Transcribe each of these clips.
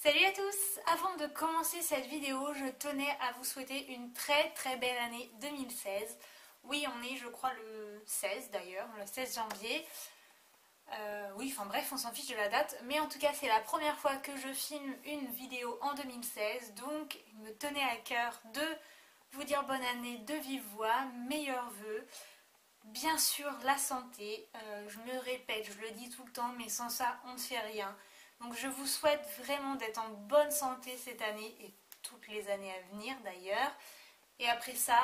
Salut à tous! Avant de commencer cette vidéo, je tenais à vous souhaiter une très belle année 2016. Oui, on est je crois le 16 d'ailleurs, le 16 janvier. Oui, enfin bref, on s'en fiche de la date. Mais en tout cas, c'est la première fois que je filme une vidéo en 2016. Donc, il me tenait à cœur de vous dire bonne année de vive voix, meilleurs vœux. Bien sûr, la santé, je me répète, je le dis tout le temps, mais sans ça, on ne fait rien. Donc je vous souhaite vraiment d'être en bonne santé cette année et toutes les années à venir d'ailleurs. Et après ça,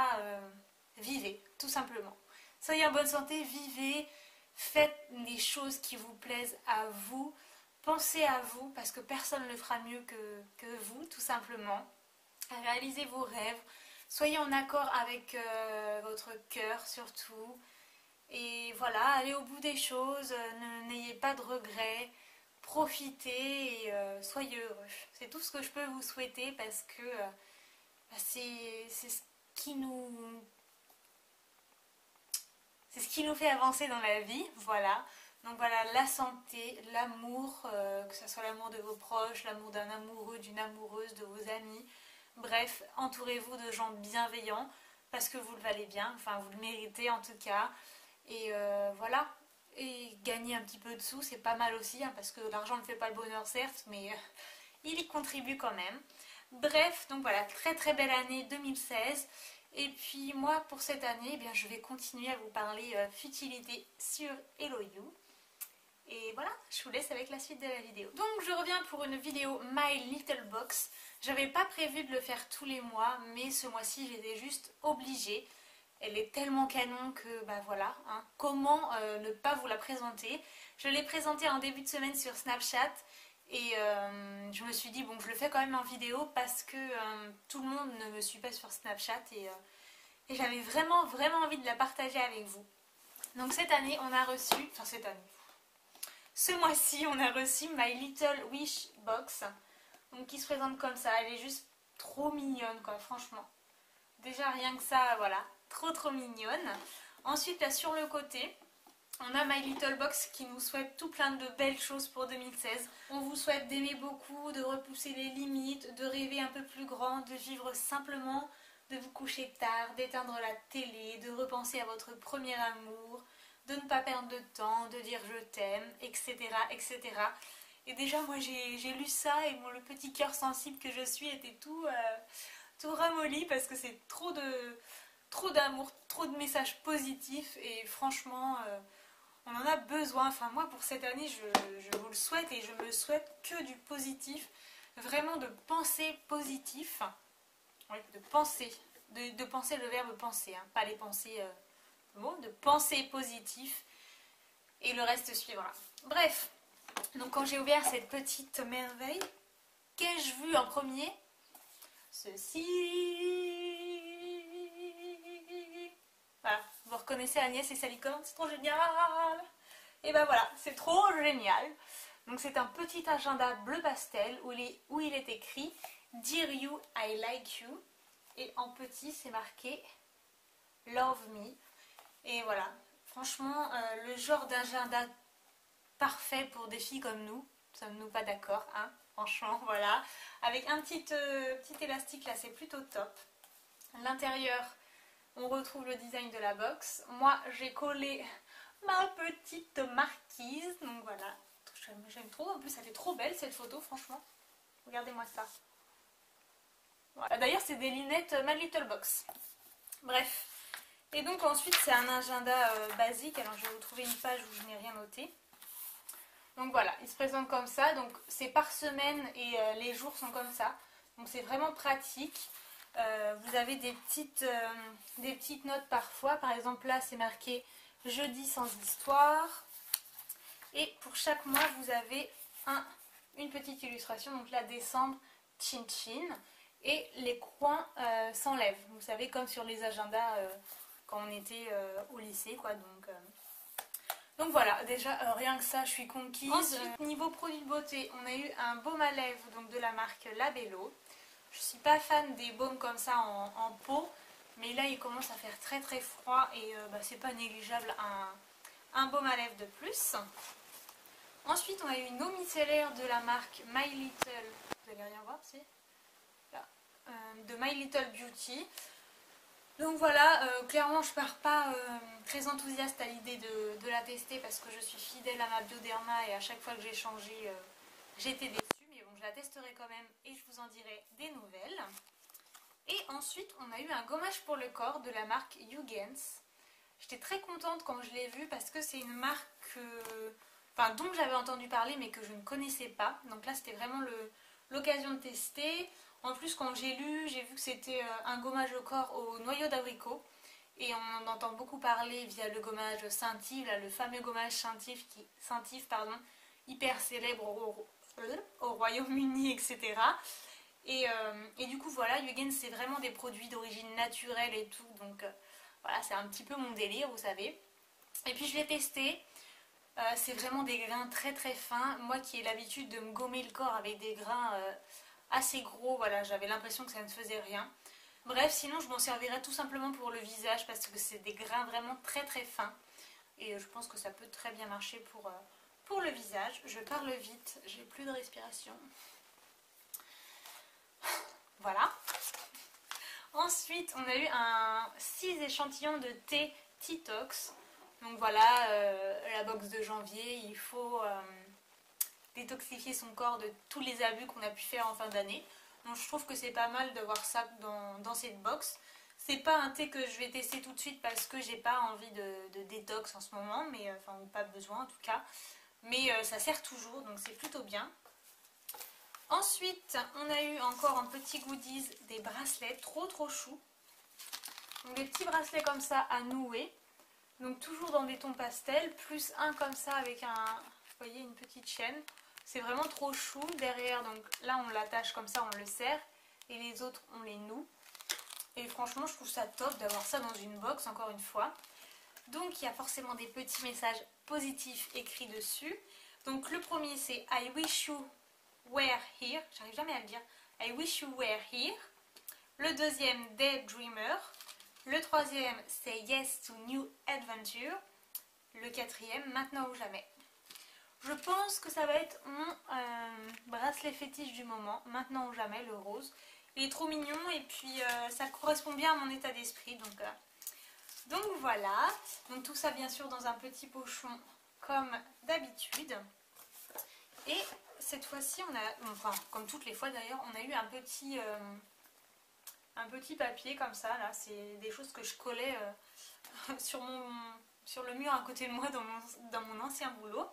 vivez, tout simplement. Soyez en bonne santé, vivez, faites les choses qui vous plaisent à vous. Pensez à vous parce que personne ne le fera mieux que vous, tout simplement. Réalisez vos rêves. Soyez en accord avec votre cœur surtout. Et voilà, allez au bout des choses, n'ayez pas de regrets. Profitez et soyez heureux. C'est tout ce que je peux vous souhaiter parce que c'est ce qui nous fait avancer dans la vie, voilà. Donc voilà, la santé, l'amour, que ce soit l'amour de vos proches, l'amour d'un amoureux, d'une amoureuse, de vos amis. Bref, entourez-vous de gens bienveillants parce que vous le valez bien, enfin vous le méritez en tout cas. Et voilà. Et gagner un petit peu de sous, c'est pas mal aussi, hein, parce que l'argent ne fait pas le bonheur certes, mais il y contribue quand même. Bref, donc voilà, très belle année 2016. Et puis moi, pour cette année, eh bien, je vais continuer à vous parler futilité sur Hello You. Et voilà, je vous laisse avec la suite de la vidéo. Donc je reviens pour une vidéo My Little Box. J'avais pas prévu de le faire tous les mois, mais ce mois-ci, j'étais juste obligée. Elle est tellement canon que bah voilà, hein. Comment ne pas vous la présenter. Je l'ai présentée en début de semaine sur Snapchat et je me suis dit bon je le fais quand même en vidéo parce que tout le monde ne me suit pas sur Snapchat et j'avais vraiment envie de la partager avec vous. Donc cette année on a reçu, enfin cette année, ce mois-ci on a reçu My Little Wish Box, donc qui se présente comme ça, elle est juste trop mignonne quoi, franchement. Déjà rien que ça, voilà, trop mignonne. Ensuite là sur le côté, on a My Little Box qui nous souhaite tout plein de belles choses pour 2016. On vous souhaite d'aimer beaucoup, de repousser les limites, de rêver un peu plus grand, de vivre simplement, de vous coucher tard, d'éteindre la télé, de repenser à votre premier amour, de ne pas perdre de temps, de dire je t'aime, etc. etc. Et déjà moi j'ai lu ça et le petit cœur sensible que je suis était tout ramolli parce que c'est trop d'amour, trop de messages positifs et franchement on en a besoin. Enfin moi pour cette année je vous le souhaite et je me souhaite que du positif, vraiment de penser positif, oui, de penser, de penser le verbe penser, hein, pas les pensées, de penser positif et le reste suivra. Bref, donc quand j'ai ouvert cette petite merveille, qu'ai-je vu en premier? Ceci. Voilà, vous reconnaissez Agnès et sa licorne, c'est trop génial. Et ben voilà, c'est trop génial. Donc c'est un petit agenda bleu pastel où il est écrit Dear you, I like you. Et en petit c'est marqué Love me. Et voilà, franchement le genre d'agenda parfait pour des filles comme nous. Sommes-nous pas d'accord, hein? Franchement, voilà. Avec un petit élastique là, c'est plutôt top. À l'intérieur, on retrouve le design de la box. Moi, j'ai collé ma petite marquise. Donc voilà, j'aime trop. En plus, elle est trop belle cette photo, franchement. Regardez-moi ça. Voilà. D'ailleurs, c'est des lunettes My Little Box. Bref. Et donc ensuite, c'est un agenda basique. Alors, je vais vous trouver une page où je n'ai rien noté. Donc voilà, il se présente comme ça, donc c'est par semaine et les jours sont comme ça. Donc c'est vraiment pratique. Vous avez des petites notes parfois. Par exemple là c'est marqué jeudi sans histoire. Et pour chaque mois vous avez une petite illustration. Donc là décembre, chin chin. Et les coins s'enlèvent. Vous savez comme sur les agendas quand on était au lycée quoi. Donc voilà, déjà rien que ça, je suis conquise. Ensuite, niveau produit de beauté, on a eu un baume à lèvres donc de la marque Labello. Je suis pas fan des baumes comme ça en pot, mais là il commence à faire très froid et c'est pas négligeable un baume à lèvres de plus. Ensuite, on a eu une eau micellaire de la marque My Little, vous c'est là, de My Little Beauty. Donc voilà, clairement je pars pas très enthousiaste à l'idée de la tester parce que je suis fidèle à ma Bioderma et à chaque fois que j'ai changé, j'étais déçue. Mais bon, je la testerai quand même et je vous en dirai des nouvelles. Et ensuite, on a eu un gommage pour le corps de la marque Huygens. J'étais très contente quand je l'ai vu parce que c'est une marque dont j'avais entendu parler mais que je ne connaissais pas. Donc là, c'était vraiment l'occasion de tester. En plus, quand j'ai lu, j'ai vu que c'était un gommage au corps au noyau d'abricot. Et on en entend beaucoup parler via le gommage Saint-Yves, le fameux gommage Saint-Yves, hyper célèbre au Royaume-Uni, etc. Et du coup, voilà, Huygens, c'est vraiment des produits d'origine naturelle et tout. Donc voilà, c'est un petit peu mon délire, vous savez. Et puis je l'ai testé. C'est vraiment des grains très très fins. Moi qui ai l'habitude de me gommer le corps avec des grains assez gros, voilà, j'avais l'impression que ça ne faisait rien. Bref, sinon je m'en servirais tout simplement pour le visage parce que c'est des grains vraiment très très fins. Et je pense que ça peut très bien marcher pour le visage. Je parle vite, j'ai plus de respiration. Voilà. Ensuite, on a eu 6 échantillons de thé T-Tox. Donc voilà, la box de janvier, il faut détoxifier son corps de tous les abus qu'on a pu faire en fin d'année. Donc je trouve que c'est pas mal d'avoir ça dans cette box. C'est pas un thé que je vais tester tout de suite parce que j'ai pas envie de détox en ce moment, mais enfin pas besoin en tout cas. Mais ça sert toujours, donc c'est plutôt bien. Ensuite, on a eu encore un petit goodies, des bracelets trop trop chou. Donc des petits bracelets comme ça à nouer. Donc toujours dans des tons pastels, plus un comme ça avec vous voyez, une petite chaîne. C'est vraiment trop chou. Derrière, donc là on l'attache comme ça, on le serre. Et les autres, on les noue. Et franchement, je trouve ça top d'avoir ça dans une box, encore une fois. Donc il y a forcément des petits messages positifs écrits dessus. Donc le premier c'est I wish you were here. J'arrive jamais à le dire. I wish you were here. Le deuxième, Daydreamer. Le troisième, Say Yes to New Adventure. Le quatrième, Maintenant ou jamais. Je pense que ça va être mon bracelet fétiche du moment, Maintenant ou jamais, le rose. Il est trop mignon et puis ça correspond bien à mon état d'esprit. Donc voilà. Donc tout ça bien sûr dans un petit pochon comme d'habitude. Et cette fois-ci, on a, enfin comme toutes les fois d'ailleurs, on a eu un petit papier comme ça. Là, c'est des choses que je collais sur le mur à côté de moi dans mon ancien boulot.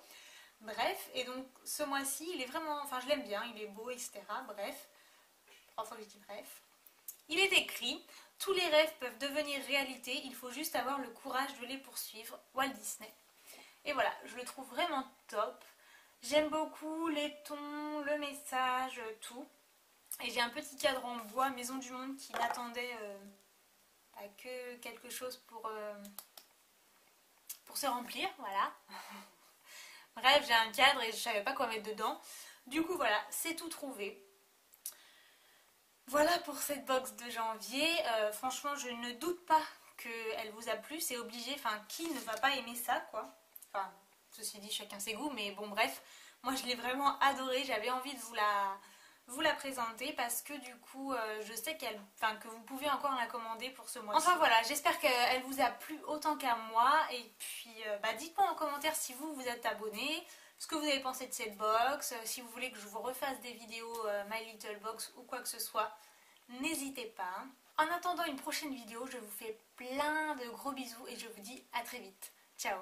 Bref, et donc ce mois-ci, il est vraiment, enfin je l'aime bien, il est beau, etc. Bref, 3 fois que je dis bref. Il est écrit, tous les rêves peuvent devenir réalité, il faut juste avoir le courage de les poursuivre. Walt Disney. Et voilà, je le trouve vraiment top. J'aime beaucoup les tons, le message, tout. Et j'ai un petit cadre en bois Maison du Monde qui n'attendait que quelque chose pour se remplir, voilà. Bref, j'ai un cadre et je savais pas quoi mettre dedans. Du coup, voilà, c'est tout trouvé. Voilà pour cette box de janvier. Franchement, je ne doute pas qu'elle vous a plu. C'est obligé. Enfin, qui ne va pas aimer ça, quoi. Enfin, ceci dit, chacun ses goûts. Mais bon, bref. Moi, je l'ai vraiment adorée. J'avais envie de vous la présenter parce que du coup, je sais que vous pouvez encore la commander pour ce mois-ci. Enfin voilà, j'espère qu'elle vous a plu autant qu'à moi. Et puis, dites-moi en commentaire si vous êtes abonné, ce que vous avez pensé de cette box, si vous voulez que je vous refasse des vidéos My Little Box ou quoi que ce soit, n'hésitez pas. En attendant une prochaine vidéo, je vous fais plein de gros bisous et je vous dis à très vite. Ciao!